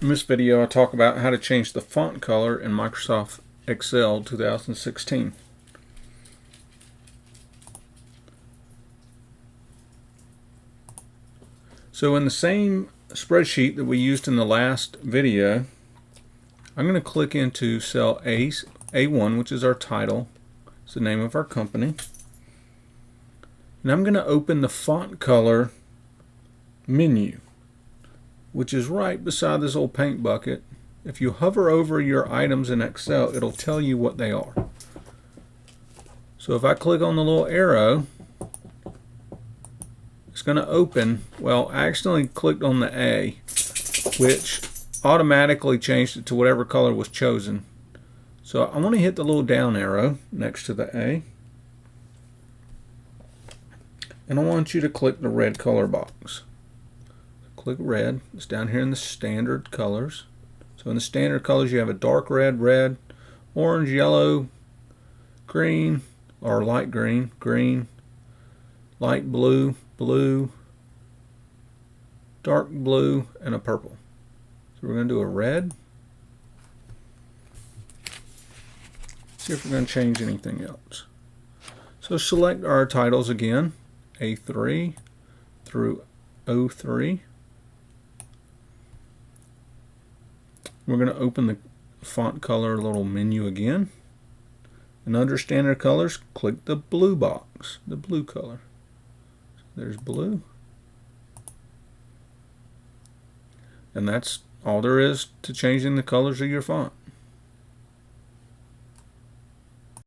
In this video I talk about how to change the font color in Microsoft Excel 2016. So in the same spreadsheet that we used in the last video, I'm going to click into cell A1, which is our title. It's the name of our company. And I'm going to open the font color menu, which is right beside this old paint bucket. If you hover over your items in Excel, it'll tell you what they are. So if I click on the little arrow, it's going to open. Well, I accidentally clicked on the A, which automatically changed it to whatever color was chosen. So I want to hit the little down arrow next to the A, and I want you to click the red color box. Click red. It's down here in the standard colors. So in the standard colors you have a dark red, red, orange, yellow, green, or light green, green, light blue, blue, dark blue, and a purple. So we're going to do a red. See if we're going to change anything else. So select our titles again, A3 through O3. We're going to open the font color little menu again. And under standard colors, click the blue box, the blue color. So there's blue. And that's all there is to changing the colors of your font.